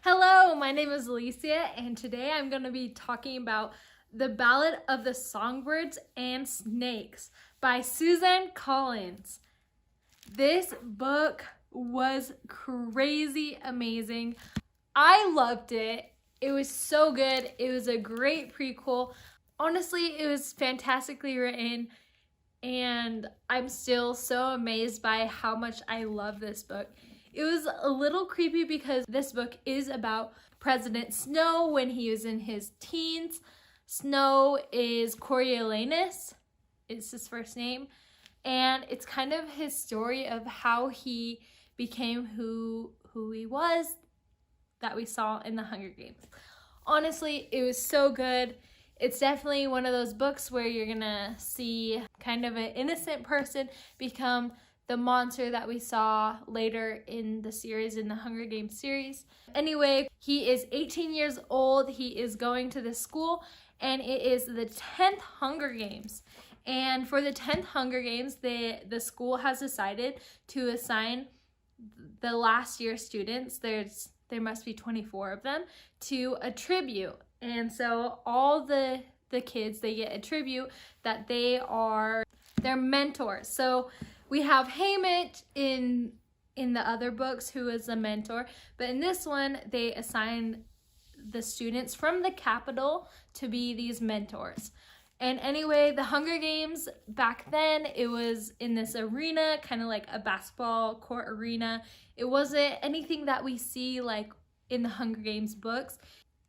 Hello, my name is Alicia, and today I'm going to be talking about The Ballad of the Songbirds and Snakes by Susan Collins. This book was crazy amazing. I loved it. It was so good. It was a great prequel. Honestly, it was fantastically written, and I'm still so amazed by how much I love this book. It was a little creepy because this book is about President Snow when he was in his teens. Snow is Coriolanus, is his first name, and it's kind of his story of how he became who he was that we saw in the Hunger Games. Honestly, it was so good. It's definitely one of those books where you're gonna see kind of an innocent person become the monster that we saw later in the series, in the Hunger Games series. Anyway, he is 18 years old. He is going to this school, and it is the 10th Hunger Games. And for the 10th Hunger Games, the school has decided to assign the last year students, there must be 24 of them, to a tribute. And so all the kids, they get a tribute that they are their mentors. So we have Haymitch in the other books, who is a mentor, but in this one they assign the students from the capital to be these mentors. And anyway, the Hunger Games back then, it was in this arena, kind of like a basketball court arena. It wasn't anything that we see like in the Hunger Games books.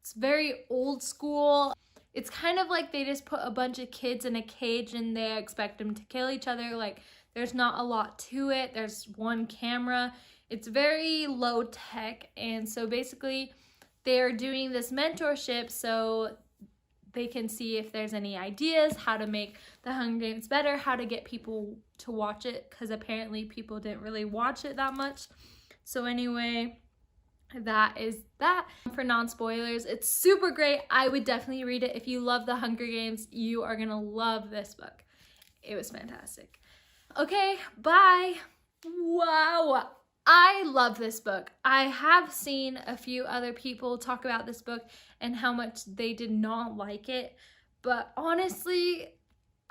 It's very old school. It's kind of like they just put a bunch of kids in a cage and they expect them to kill each other. Like, there's not a lot to it. There's one camera. It's very low tech. And so basically they're doing this mentorship so they can see if there's any ideas, how to make the Hunger Games better, how to get people to watch it, because apparently people didn't really watch it that much. So anyway, that is that for non-spoilers. It's super great. I would definitely read it. If you love the Hunger Games, you are gonna love this book. It was fantastic. Okay, bye. Wow, I love this book. I have seen a few other people talk about this book and how much they did not like it, but honestly,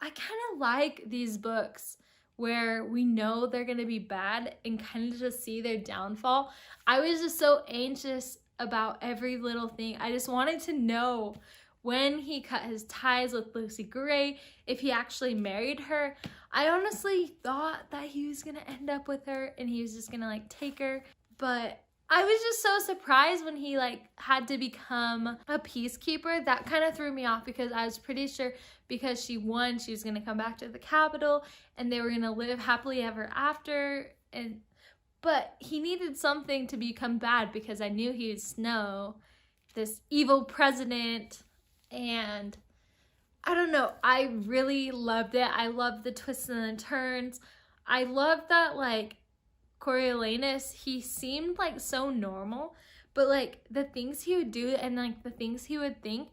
I kind of like these books where we know they're gonna be bad and kind of just see their downfall. I was just so anxious about every little thing. I just wanted to know when he cut his ties with Lucy Gray, if he actually married her. I honestly thought that he was gonna end up with her and he was just gonna like take her, but I was just so surprised when he like had to become a peacekeeper. That kind of threw me off because I was pretty sure because she won, she was gonna come back to the capital and they were gonna live happily ever after. But he needed something to become bad because I knew he was Snow, this evil president, and I don't know, I really loved it. I loved the twists and the turns. I loved that like Coriolanus, he seemed like so normal, but like the things he would do and like the things he would think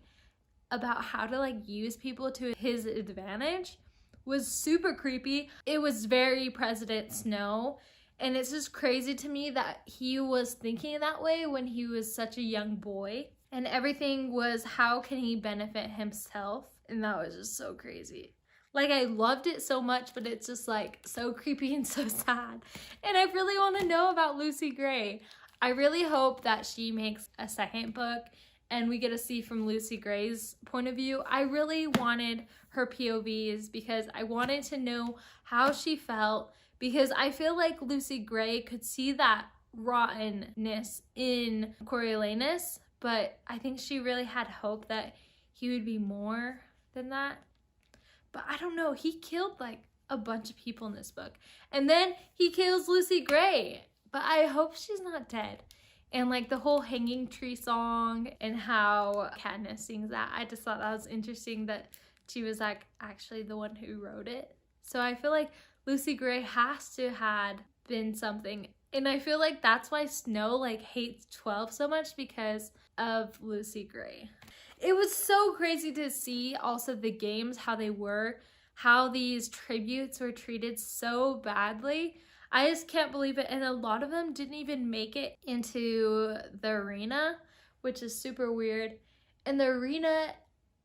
about how to like use people to his advantage was super creepy. It was very President Snow, and it's just crazy to me that he was thinking that way when he was such a young boy, and everything was how can he benefit himself, and that was just so crazy. Like, I loved it so much, but it's just like so creepy and so sad. And I really want to know about Lucy Gray. I really hope that she makes a second book and we get to see from Lucy Gray's point of view. I really wanted her POVs because I wanted to know how she felt, because I feel like Lucy Gray could see that rottenness in Coriolanus, but I think she really had hope that he would be more than that. But I don't know, he killed like a bunch of people in this book. And then he kills Lucy Gray, but I hope she's not dead. And like the whole hanging tree song and how Katniss sings that, I just thought that was interesting that she was like actually the one who wrote it. So I feel like Lucy Gray has to had been something. And I feel like that's why Snow like hates 12 so much, because of Lucy Gray. It was so crazy to see also the games, how they were, how these tributes were treated so badly. I just can't believe it. And a lot of them didn't even make it into the arena, which is super weird. And the arena,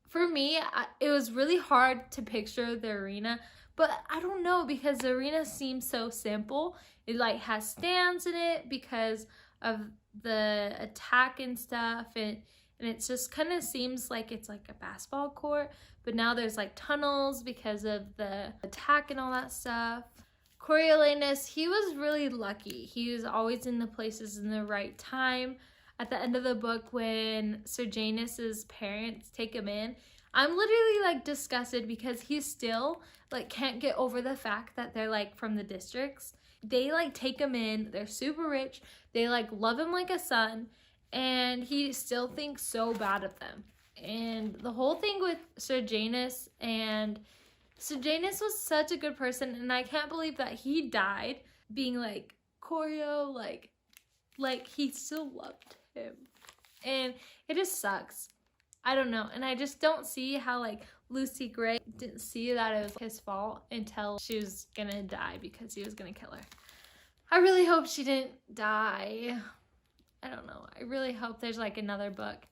for me, it was really hard to picture the arena, but I don't know, because the arena seems so simple. It like has stands in it because of the attack and stuff, and it just kind of seems like it's like a basketball court, but now there's like tunnels because of the attack and all that stuff. Coriolanus, he was really lucky. He was always in the places in the right time. At the end of the book, when Sejanus's parents take him in, I'm literally like disgusted because he still like can't get over the fact that they're like from the districts. They like take him in, they're super rich, they like love him like a son, and he still thinks so bad of them. And the whole thing with Sejanus, and Sejanus was such a good person, and I can't believe that he died being like, Corio, like he still loved him. And it just sucks. I don't know. And I just don't see how like Lucy Gray didn't see that it was his fault until she was gonna die because he was gonna kill her. I really hope she didn't die. I don't know. I really hope there's like another book.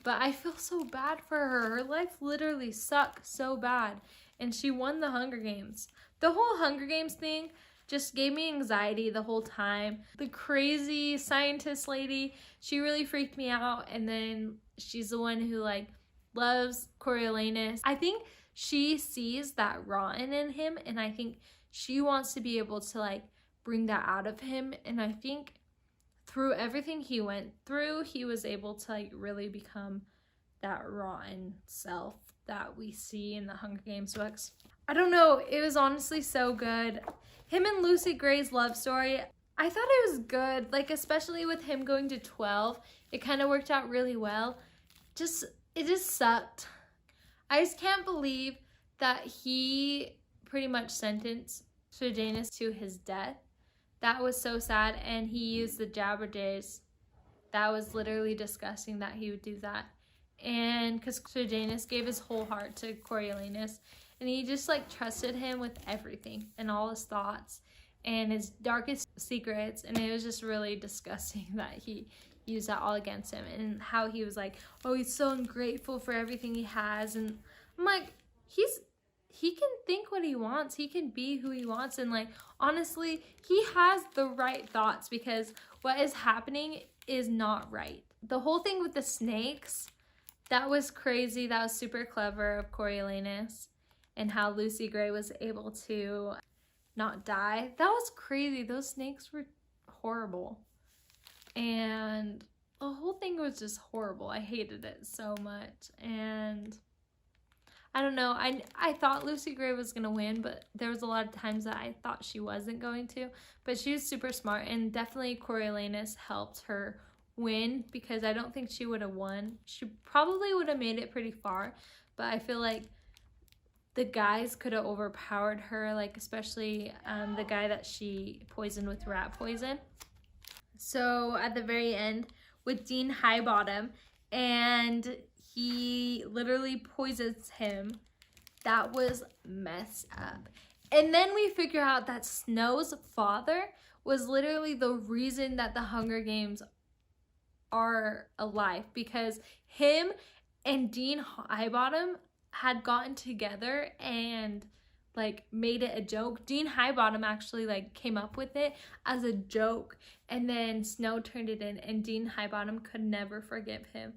But I feel so bad for her. Her life literally sucked so bad. And she won the Hunger Games. The whole Hunger Games thing just gave me anxiety the whole time. The crazy scientist lady, she really freaked me out. And then she's the one who like loves Coriolanus. I think she sees that rotten in him, and I think she wants to be able to like bring that out of him. And I think through everything he went through, he was able to like really become that rotten self that we see in the Hunger Games books. I don't know, it was honestly so good. Him and Lucy Gray's love story, I thought it was good, like especially with him going to 12, it kind of worked out really well. It just sucked. I just can't believe that he pretty much sentenced Sejanus to his death. That was so sad, and he used the Jabberjays. That was literally disgusting that he would do that. And because Sejanus gave his whole heart to Coriolanus, and he just like trusted him with everything and all his thoughts and his darkest secrets, and it was just really disgusting that he used that all against him, and how he was like, oh, he's so ungrateful for everything he has. And I'm like, he can think what he wants, he can be who he wants, and like honestly he has the right thoughts, because what is happening is not right. The whole thing with the snakes, that was crazy. That was super clever of Coriolanus, and how Lucy Gray was able to not die. That was crazy. Those snakes were horrible, and the whole thing was just horrible. I hated it so much. And I don't know, I thought Lucy Gray was gonna win, but there was a lot of times that I thought she wasn't going to. But she was super smart, and definitely Coriolanus helped her win, because I don't think she would have won. She probably would have made it pretty far, but I feel like the guys could have overpowered her, like especially the guy that she poisoned with rat poison. So at the very end with Dean Highbottom, and he literally poisons him. That was messed up. And then we figure out that Snow's father was literally the reason that the Hunger Games are alive, because him and Dean Highbottom had gotten together and like made it a joke. Dean Highbottom actually like came up with it as a joke, and then Snow turned it in, and Dean Highbottom could never forgive him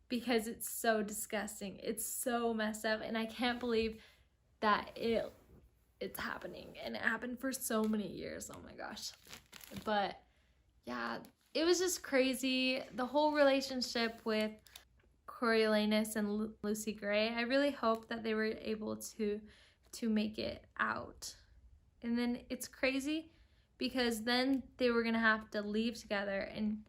because it's so disgusting. It's so messed up, and I can't believe that it's happening, and it happened for so many years. Oh my gosh. But yeah, it was just crazy. The whole relationship with Coriolanus and Lucy Gray, I really hope that they were able to make it out. And then it's crazy because then they were gonna have to leave together, and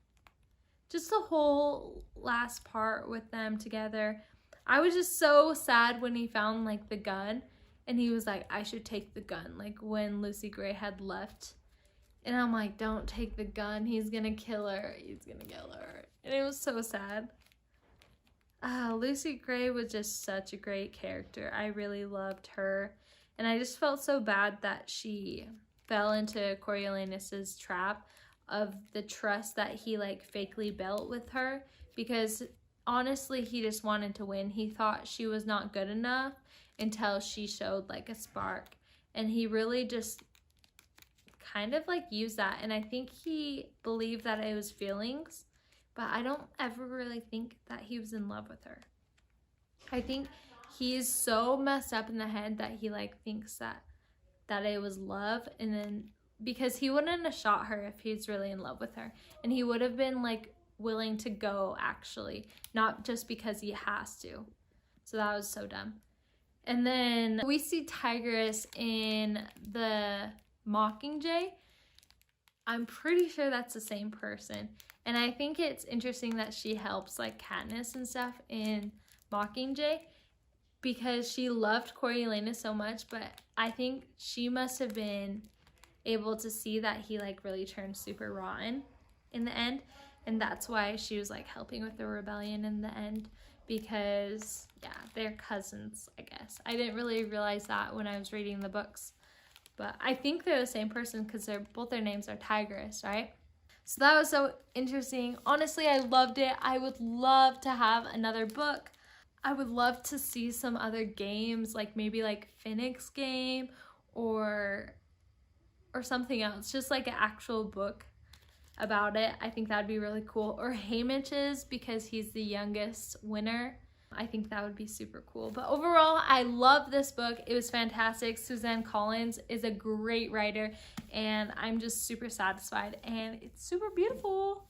just the whole last part with them together, I was just so sad when he found like the gun, and he was like, I should take the gun, like when Lucy Gray had left. And I'm like, don't take the gun, he's gonna kill her, he's gonna kill her. And it was so sad. Lucy Gray was just such a great character. I really loved her, and I just felt so bad that she fell into Coriolanus's trap of the trust that he like fakely built with her, because honestly he just wanted to win. He thought she was not good enough until she showed like a spark, and he really just kind of like used that. And I think he believed that it was feelings, but I don't ever really think that he was in love with her. I think he's so messed up in the head that he like thinks that it was love, and then because he wouldn't have shot her if he's really in love with her, and he would have been like willing to go actually, not just because he has to. So that was so dumb. And then we see Tigress in the Mockingjay. I'm pretty sure that's the same person, and I think it's interesting that she helps like Katniss and stuff in Mockingjay because she loved Coriolanus so much, but I think she must have been able to see that he like really turned super rotten in the end, and that's why she was like helping with the rebellion in the end, because yeah, they're cousins, I guess. I didn't really realize that when I was reading the books, but I think they're the same person because both their names are Tigress, right? So that was so interesting. Honestly, I loved it. I would love to have another book. I would love to see some other games, like maybe like Phoenix game or something else, just like an actual book about it. I think that'd be really cool. Or Hamish's, because he's the youngest winner. I think that would be super cool. But overall, I love this book. It was fantastic. Suzanne Collins is a great writer, and I'm just super satisfied, and it's super beautiful.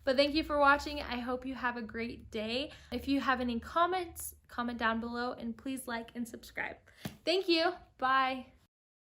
But thank you for watching. I hope you have a great day. If you have any comments, comment down below, and please like and subscribe. Thank you. Bye.